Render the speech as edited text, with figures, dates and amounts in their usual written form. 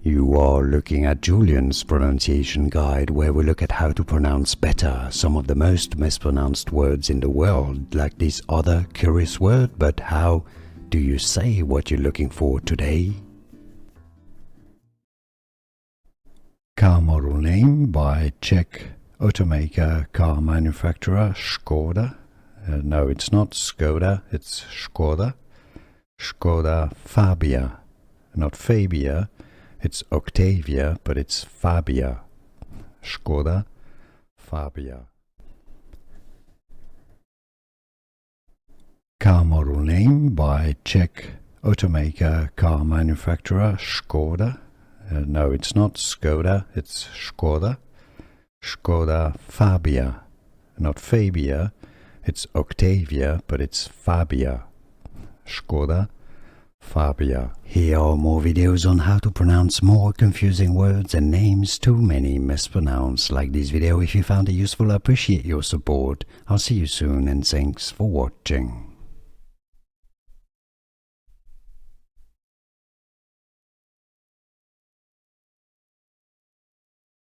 You are looking at Julian's pronunciation guide, where we look at how to pronounce better some of the most mispronounced words in the world, like this other curious word. But how do you say what you're looking for today? Car model name by Czech automaker car manufacturer Skoda. No, it's not Skoda, it's Skoda. Skoda Fabia, not Fabia. It's Octavia, but it's Fabia. Skoda Fabia. Car model name by Czech automaker car manufacturer Skoda. No, it's not Skoda, it's Skoda. Skoda Fabia, not Fabia. It's Octavia, but it's Fabia. Skoda Fabia. Here are more videos on how to pronounce more confusing words and names too many mispronounced. Like this video if you found it useful. I appreciate your support. I'll see you soon and thanks for watching.